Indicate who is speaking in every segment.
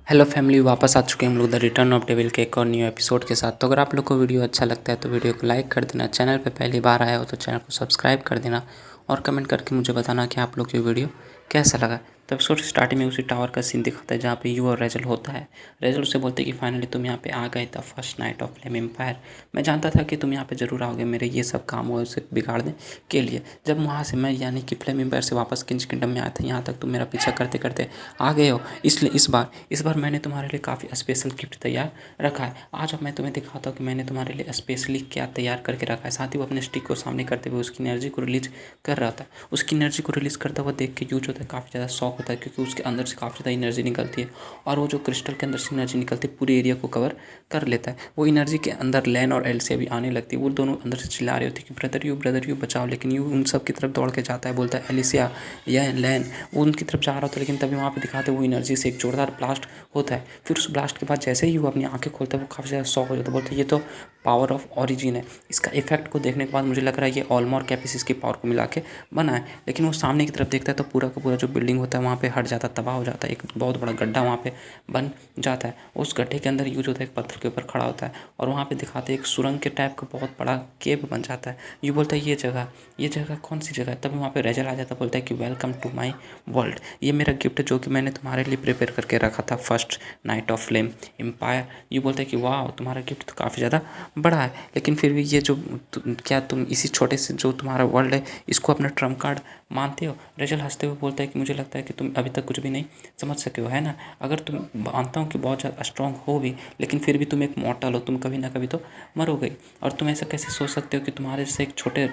Speaker 1: Hello family, वापस आ चुके हैं हम लोग द रिटर्न ऑफ डेविल के एक और न्यू एपिसोड के साथ। तो अगर आप लोग को वीडियो अच्छा लगता है तो वीडियो को लाइक कर देना, चैनल पे पहली बार आया हो तो चैनल को सब्सक्राइब कर देना और कमेंट करके मुझे बताना कि आप लोग की वीडियो कैसा लगा। तो एपिसोड स्टार्टिंग में उसी टावर का सीन दिखाता है जहाँ पे यू और रेजल होता है। रेजल उससे बोलते हैं कि फाइनली तुम यहाँ पे आ गए, the first night of Flame Empire. मैं जानता था कि तुम यहाँ पे ज़रूर आओगे मेरे ये सब काम हुए उसे बिगाड़ने के लिए। जब वहाँ से मैं यानी कि फ्लेम एम्पायर से वापस किंग्स किंगडम में आया था, यहाँ तक तुम मेरा पीछा करते करते आ गए हो। इसलिए इस बार मैंने तुम्हारे लिए काफ़ी स्पेशल गिफ्ट तैयार रखा है। आज अब मैं तुम्हें दिखाता हूँ कि मैंने तुम्हारे लिए स्पेशली क्या तैयार करके रखा है। साथ ही वो अपने स्टिक को सामने करते हुए उसकी एनर्जी को रिलीज कर रहा था। उसकी एनर्जी को रिलीज़ करता हुआ देख के यूज होता है काफ़ी ज़्यादा शौक होता है, क्योंकि उसके अंदर से काफ़ी ज़्यादा एनर्जी निकलती है और वो जो क्रिस्टल के अंदर से एनर्जी निकलती है पूरे एरिया को कवर कर लेता है। वो एनर्जी के अंदर लैन और एल्सिया भी आने लगती है। वो दोनों अंदर से चिल्ला रहे होते हैं कि ब्रदर यू बचाओ, लेकिन यू उन सब की तरफ दौड़ के जाता है, बोलता है एलिसिया या लैन। वो उनकी तरफ जा रहा होता है, लेकिन तभी वहाँ पे दिखाते वो एनर्जी से एक जोरदार ब्लास्ट होता है। फिर उस ब्लास्ट के बाद जैसे ही वो अपनी आंखें खोलता है वो काफ़ी ज़्यादा शॉक हो जाता है, बोलते हैं ये तो पावर ऑफ ऑरिजिन है। इसका इफेक्ट को देखने के बाद मुझे लग रहा है ये ऑलमोर कैपेसिस की पावर को मिला के बना है। लेकिन वो सामने की तरफ देखता है तो पूरा का पूरा जो बिल्डिंग होता है वहाँ पे हट जाता है, तबाह हो जाता है। एक बहुत बड़ा गड्ढा वहाँ पे बन जाता है। उस गड्ढे के अंदर यूज होता है एक पत्थर के ऊपर खड़ा होता है और वहाँ पे दिखाते हैं एक सुरंग के टाइप का बहुत बड़ा केव बन जाता है। ये बोलता है ये जगह कौन सी जगह है। तभी वहाँ पे रेजल आ जाता है, बोलता है कि वेलकम टू माई वर्ल्ड। ये मेरा गिफ्ट है जो कि मैंने तुम्हारे लिए प्रिपेयर करके रखा था, first night of Flame Empire. ये बोलता है कि वाह तुम्हारा गिफ्ट तो काफ़ी ज़्यादा बड़ा है, लेकिन फिर भी ये जो क्या तुम इसी छोटे से जो तुम्हारा वर्ल्ड है इसको अपना ट्रम्प कार्ड मानते हो। रेजल हंसते हुए बोलता है कि मुझे लगता है कि तुम अभी तक कुछ भी नहीं समझ सके हो, है ना। अगर तुम मानता हूँ कि बहुत ज़्यादा स्ट्रांग हो भी, लेकिन फिर भी तुम एक मॉर्टल हो, तुम कभी ना कभी तो मरोगे। और तुम ऐसा कैसे सोच सकते हो कि तुम्हारे जैसे एक छोटे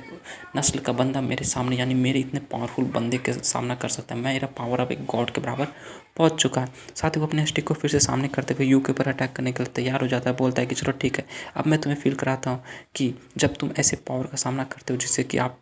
Speaker 1: नस्ल का बंदा मेरे सामने यानी मेरे इतने पावरफुल बंदे के सामना कर सकता है। मेरा पावर अब एक गॉड के बराबर पहुंच चुका है। साथ ही वो अपने स्टिक को फिर से सामने करते हुए यू के ऊपर अटैक करने के लिए तैयार हो जाता है। बोलता है कि चलो ठीक है, अब मैं तुम्हें फील कराता हूँ कि जब तुम ऐसे पावर का सामना करते हो जिससे कि आप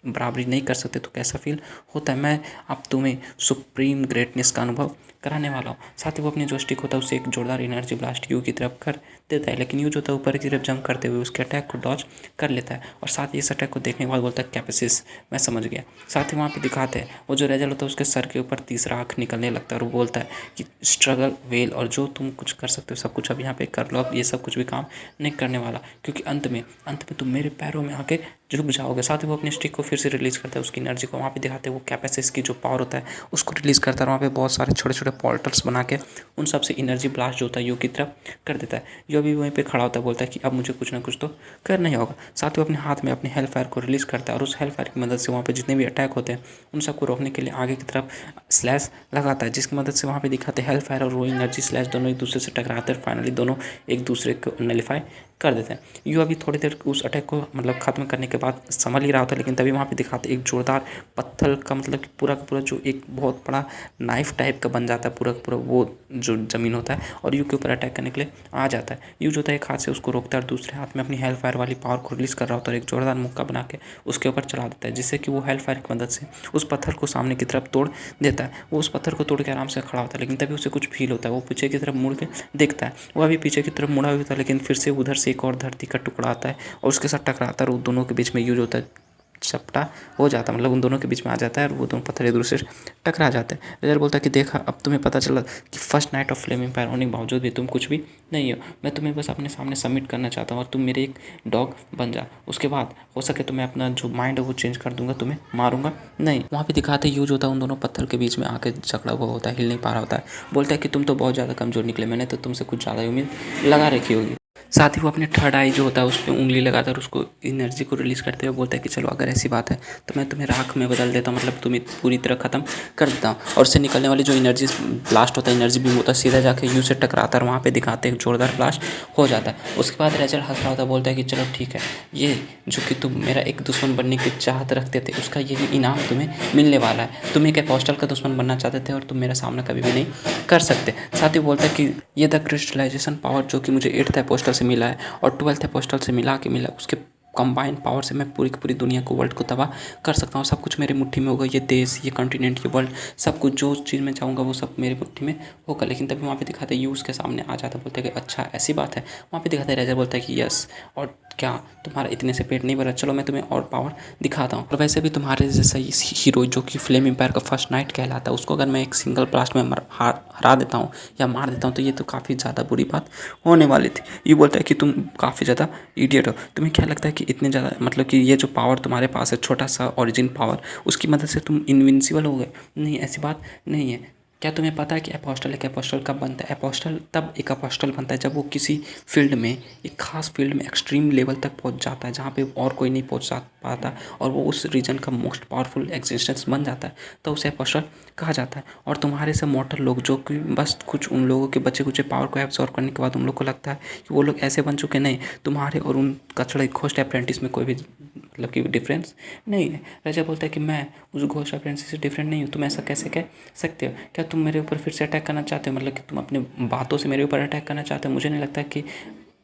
Speaker 1: बराबरी नहीं कर सकते तो कैसा फील होता है। मैं अब तुम्हें सुप्रीम ग्रेटनेस का अनुभव कराने वाला हूँ। साथ ही वो अपने जो स्टिक होता है उससे एक जोरदार एनर्जी ब्लास्ट यू की तरफ कर देता है, लेकिन यू जो होता है ऊपर की तरफ जंप करते हुए उसके अटैक को डॉज कर लेता है। और साथ ही इस अटैक को देखने के बाद बोलता है कैपेसिस, मैं समझ गया। साथ ही वहाँ पे दिखाते हैं वो जो रेजल होता है उसके सर के ऊपर तीसरा आँख निकलने लगता है और वो बोलता है कि स्ट्रगल वेल, और जो तुम कुछ कर सकते हो सब कुछ अब यहाँ पे कर लो। अब ये सब कुछ भी काम नहीं करने वाला, क्योंकि अंत में तुम मेरे पैरों में आके झुक जाओगे। साथ ही वो अपने स्टिक को फिर से रिलीज़ करता है, उसकी एनर्जी को वहाँ पे दिखाते हैं वो कैपेसिस की जो पावर होता है उसको रिलीज़ करता है। वहाँ पे बहुत सारे छोटे छोटे पोर्टल्स बना के उन सब से एनर्जी ब्लास्ट जो होता है यू की तरफ कर देता है। यू अभी वहीं पे खड़ा होता है, बोलता है कि अब मुझे कुछ ना कुछ तो करना ही होगा। साथ ही वो अपने हाथ में अपने हेल फायर को रिलीज़ करता है और उस हेल फायर की मदद से वहाँ पे जितने भी अटैक होते हैं उन सबको रोकने के लिए आगे की तरफ स्लैश लगाता है, जिसकी मदद से वहाँ पे दिखाते हैं हेल फायर और वो एनर्जी स्लैश दोनों एक दूसरे से टकराते हैं। फाइनली दोनों एक दूसरे को नलीफाई कर देते हैं। यू अभी थोड़ी देर उस अटैक को ख़त्म करने के बाद संभल ही रहा होता है, लेकिन तभी वहाँ पे दिखाते एक जोरदार पत्थर का कि पूरा का पूरा जो एक बहुत बड़ा नाइफ टाइप का बन जाता है पूरा का पूरा वो जो ज़मीन होता है और यू के ऊपर अटैक करने के लिए आ जाता है। यू जो होता है एक हाथ से उसको रोकता है और दूसरे हाथ में अपनी हेल फायर वाली पावर को रिलीज़ कर रहा होता है और एक जोरदार मुक्का बना के उसके ऊपर चला देता है, जिससे कि वो हेल फायर की मदद से उस पत्थर को सामने की तरफ तोड़ देता है। वो उस पत्थर को तोड़ के आराम से खड़ा होता है, लेकिन तभी उसे कुछ फील होता है। वो पीछे की तरफ मुड़ के देखता है, वो अभी पीछे की तरफ मुड़ा हुआ था, लेकिन फिर से उधर से एक और धरती का टुकड़ा आता है और उसके साथ टकराता है और उन दोनों के बीच में यूज होता है चपटा हो जाता है, मतलब उन दोनों के बीच में आ जाता है और वो दोनों पत्थर एक दूसरे से टकरा जाते हैं। रेजर बोलता है कि देखा अब तुम्हें पता चला कि first night of Flame Empire होने के बावजूद भी तुम कुछ भी नहीं हो। मैं तुम्हें बस अपने सामने सबमिट करना चाहता हूँ और तुम मेरे एक डॉग बन जा। उसके बाद हो सके तो मैं अपना जो माइंड है वो चेंज कर दूंगा, तुम्हें मारूंगा नहीं। वहाँ पे दिखाते यूज होता है उन दोनों पत्थर के बीच में आके झगड़ा हुआ होता है, हिल नहीं पा रहा होता है। बोलता है कि तुम तो बहुत ज़्यादा कमज़ोर निकले, मैंने तो तुमसे कुछ ज़्यादा ही उम्मीद लगा रखी होगी। साथ ही वो अपने थर्ड आई जो होता है उस पर उंगली लगाता है और उसको एनर्जी को रिलीज़ करते हुए बोलता है कि चलो अगर ऐसी बात है तो मैं तुम्हें राख में बदल देता हूँ, मतलब तुम्हें पूरी तरह ख़त्म कर देता हूँ। और उससे निकलने वाली जो एनर्जी ब्लास्ट होता है, एनर्जी बीम होता है, सीधा जाके यू से टकराता है और वहाँ पे दिखाते हैं जोरदार ब्लास्ट हो जाता है। उसके बाद रेजर हंस रहा होता है, बोलता है कि चलो ठीक है, ये जो कि तुम मेरा एक दुश्मन बनने की चाहत रखते थे उसका ये इनाम तुम्हें मिलने वाला है। तुम एक अपोस्टल का दुश्मन बनना चाहते थे और तुम मेरा सामना कभी भी नहीं कर सकते। साथ ही बोलता है कि ये द क्रिस्टलाइजेशन पावर जो कि मुझे 8th अपोस्टल से मिला है और 12th अपोस्टल से मिला उसके कंबाइन पावर से मैं पूरी की पूरी दुनिया को, वर्ल्ड को तबाह कर सकता हूँ। सब कुछ मेरे मुट्ठी में होगा, ये देश, ये कॉन्टिनेंट, ये वर्ल्ड, सब कुछ जो चीज़ मैं चाहूँगा वो सब मेरी मुट्ठी में होगा। लेकिन तभी वहाँ पे दिखाते हैं, यूज़ के सामने आ जाता है, बोलते हैं कि अच्छा ऐसी बात है। वहाँ पे दिखाते हैं, रेजर बोलता है कि यस, और क्या तुम्हारा इतने से पेट नहीं भरा, चलो मैं तुम्हें और पावर दिखाता हूँ। और वैसे भी तुम्हारे जैसा हीरो जो कि फ्लेम एम्पायर का फर्स्ट नाइट कहलाता है, उसको अगर मैं एक सिंगल ब्लास्ट में हरा देता हूँ या मार देता हूँ तो ये तो काफ़ी ज़्यादा बुरी बात होने वाली थी। ये बोलता है कि तुम काफ़ी ज़्यादा इडियट हो, तुम्हें क्या लगता है कि इतने ज़्यादा, मतलब कि ये जो पावर तुम्हारे पास है, छोटा सा ओरिजिन पावर, उसकी मदद से तुम इनविंसिबल हो गए? नहीं, ऐसी बात नहीं है। क्या तुम्हें पता है कि अपोस्टल एक अपोस्टल कब बनता है? अपोस्टल तब एक अपोस्टल बनता है जब वो किसी फील्ड में, एक खास फील्ड में एक्सट्रीम लेवल तक पहुंच जाता है जहाँ पे और कोई नहीं पहुंच पाता, और वो उस रीजन का मोस्ट पावरफुल एग्जिस्टेंस बन जाता है, तो उसे अपोस्टल कहा जाता है। और तुम्हारे से मॉर्टल लोग जो कि बस कुछ उन लोगों के बचे कुचे पावर को एब्जॉर्व करने के बाद उन लोग को लगता है कि वो लोग ऐसे बन चुके, नहीं, तुम्हारे और उन कचड़े घोस्ट अप्रेंटिस में कोई भी मतलब कि डिफरेंस नहीं है। राजा बोलता है कि मैं उस घोस्ट अप्रेंटिस से डिफरेंट नहीं हूँ, तुम ऐसा कैसे कह सकते हो? क्या तुम मेरे ऊपर फिर से अटैक करना चाहते हो? मतलब कि तुम अपनी बातों से मेरे ऊपर अटैक करना चाहते हो? मुझे नहीं लगता कि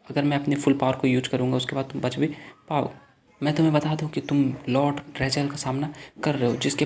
Speaker 1: अगर मैं अपनी फुल पावर को यूज करूँगा उसके बाद तुम बच भी पाओ। मैं तुम्हें बता दूं कि तुम लॉर्ड रेचल का सामना कर रहे हो, जिसके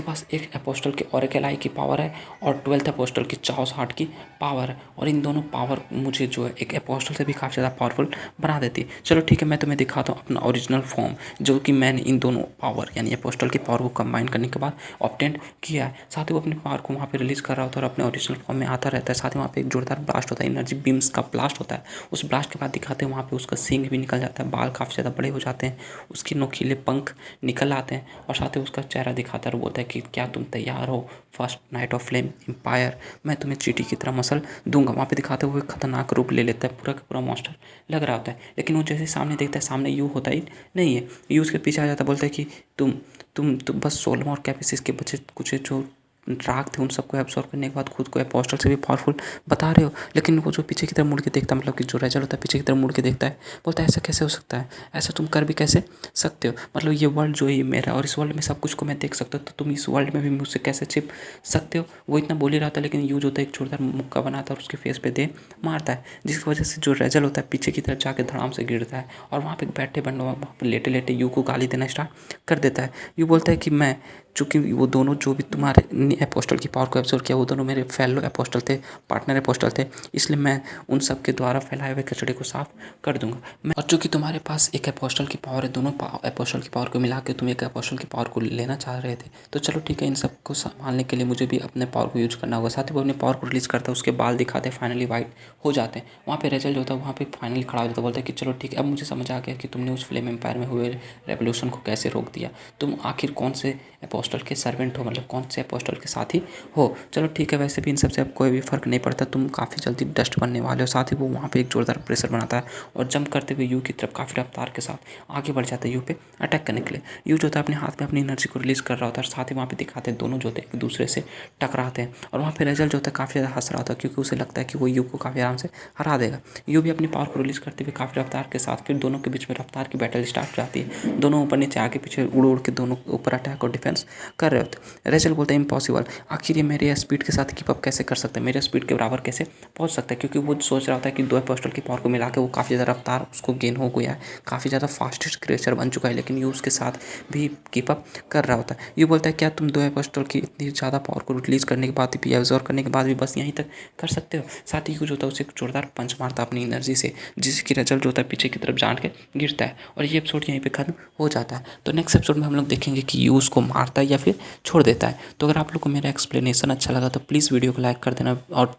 Speaker 1: पास एक अपोस्टल के ओरेकल आई की पावर है और 12th अपोस्टल की चाओस हार्ट की पावर है, और इन दोनों पावर मुझे जो है एक अपोस्टल से भी काफ़ी ज़्यादा पावरफुल बना देती है। चलो ठीक है, मैं तुम्हें दिखाता हूँ अपना ओरिजिनल फॉर्म, जो कि मैंने इन दोनों पावर यानी अपोस्टल की पावर को कंबाइन करने के बाद ऑब्टेन किया है। साथ ही वो अपनी पावर को वहाँ पर रिलीज़ कर रहा होता है और अपने ओरिजिनल फॉर्म में आता रहता है। साथ ही वहाँ पर एक जोरदार ब्लास्ट होता है, एनर्जी बीम्स का ब्लास्ट होता है। उस ब्लास्ट के बाद दिखाते हैं वहाँ पर उसका सींग भी निकल जाता है, बाल काफ़ी ज़्यादा बड़े हो जाते हैं, उसके नोकीले पंख निकल आते हैं, और साथ ही उसका चेहरा दिखाता है और बोलता है कि क्या तुम तैयार हो first night of Flame Empire, मैं तुम्हें चींटी की तरह मसल दूंगा। वहाँ पे दिखाते हुए खतरनाक रूप ले लेता है, पूरा का पूरा मॉन्स्टर लग रहा होता है। लेकिन वो जैसे सामने देखता है, सामने यू होता ही नहीं है, यू उसके पीछे आ जाता है, बोलता है कि तुम बस सोलम और कैपेसिस के बच्चे कुछ जो राग थे उन सबको एब्जॉर्व करने के बाद खुद को अपोस्टल से भी पावरफुल बता रहे हो। लेकिन वो जो पीछे की तरफ मुड़ के देखता है, मतलब कि जो रेजल होता है पीछे की तरफ मुड़ के देखता है, बोलता है ऐसा कैसे हो सकता है, ऐसा तुम कर भी कैसे सकते हो? मतलब ये वर्ल्ड जो है ये मेरा, और इस वर्ल्ड में सब कुछ को मैं देख सकता हूँ, तो तुम इस वर्ल्ड में भी मुझसे कैसे छिप सकते हो? वो इतना बोल ही रहा था, लेकिन यूज होता है एक जोरदार मुक्का बनाता है और उसके फेस पे दे मारता है, जिसकी वजह से जो रेजल होता है पीछे की तरफ जाकर धड़ाम से गिरता है, और वहाँ पे बैठे बंडो वहाँ पे लेटे लेटे यू को गाली देना स्टार्ट कर देता है। यू बोलता है कि मैं, चूँकि वो दोनों जो भी तुम्हारे अपोस्टल की पावर को एब्जॉर्व किया वो दोनों मेरे फेलो अपोस्टल थे, पार्टनर अपोस्टल थे, इसलिए मैं उन सब के द्वारा फैलाए हुए कचड़े को साफ कर दूंगा। मैं, और चूँकि तुम्हारे पास एक अपोस्टल की पावर है, दोनों अपोस्टल की पावर को मिला के तुम एक अपोस्टल की पावर को लेना चाह रहे थे, तो चलो ठीक है, इन सब को संभालने के लिए मुझे भी अपने पावर को यूज करना होगा। साथ ही वो अपने पावर को रिलीज़ करता है, उसके बाल दिखाते फाइनली वाइट हो जाते हैं। वहाँ पे रेचल जो होता है वहाँ पे फाइनली खड़ा हो जाता है, बोलता है कि चलो ठीक है, अब मुझे समझ आ गया कि तुमने उस फ्लेम एम्पायर में हुए रेवोल्यूशन को कैसे रोक दिया, तुम आखिर कौन से अपोस्टल के सर्वेंट हो, मतलब कौन से अपोस्टल के साथी हो। चलो ठीक है, वैसे भी इन सबसे अब कोई भी फर्क नहीं पड़ता, तुम काफ़ी जल्दी डस्ट बनने वाले हो। साथ ही वो वहाँ पे एक जोरदार प्रेशर बनाता है और जंप करते हुए यू की तरफ काफ़ी रफ्तार के साथ आगे बढ़ जाता है यू पे अटैक करने के लिए। यू जो होता है अपने हाथ में अपनी एनर्जी को रिलीज़ कर रहा होता है, साथ ही वहाँ पे दिखाते हैं दोनों जो होते हैं एक दूसरे से टकराते हैं, और वहाँ पे रेजल जो होता है काफ़ी ज़्यादा हंस रहा होता है, क्योंकि उसे लगता है कि वो यू को काफ़ी आराम से हरा देगा। यू भी अपनी पावर को रिलीज़ करते हुए काफ़ी रफ्तार के साथ, फिर दोनों के बीच में रफ्तार की बैटल स्टार्ट हो जाती है। दोनों ऊपर नीचे आगे पीछे उड़ उड़ के दोनों ऊपर अटैक और डिफेंस कर रहे होते। रेचल बोलता है इम्पॉसिबल, आखिर ये मेरे स्पीड के साथ कीप अप कैसे कर सकता है, मेरे स्पीड के बराबर कैसे पहुंच सकता है? क्योंकि वो सोच रहा होता है कि दो अपोस्टल की पावर को मिला के वो काफ़ी ज़्यादा रफ्तार उसको गेन हो गया है, काफ़ी ज़्यादा फास्टेस्ट क्रिएचर बन चुका है, लेकिन ये उसके साथ भी कीप अप कर रहा होता है। ये बोलता है क्या तुम दो अपोस्टल की इतनी ज़्यादा पावर को रिलीज़ करने के बाद भी, एब्जॉर्व करने के बाद भी बस यहीं तक कर सकते हो? साथ ही यूज होता है उसे एक जोरदार पंच मारता अपनी एनर्जी से, जिसकी रिजल्ट जो होता है पीछे की तरफ जान के गिरता है, और ये एपिसोड यहीं पे खत्म हो जाता है। तो नेक्स्ट एपिसोड में हम लोग देखेंगे कि यूज को मारता है या फिर छोड़ देता है। तो अगर आप लोग को मेरा एक्सप्लेनेशन अच्छा लगा तो प्लीज़ वीडियो को लाइक कर देना और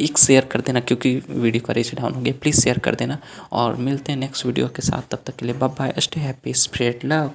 Speaker 1: एक शेयर कर देना, क्योंकि वीडियो का रीच डाउन हो गया। प्लीज़ शेयर कर देना, और मिलते हैं नेक्स्ट वीडियो के साथ। तब तक के लिए bye bye, stay happy, spread love.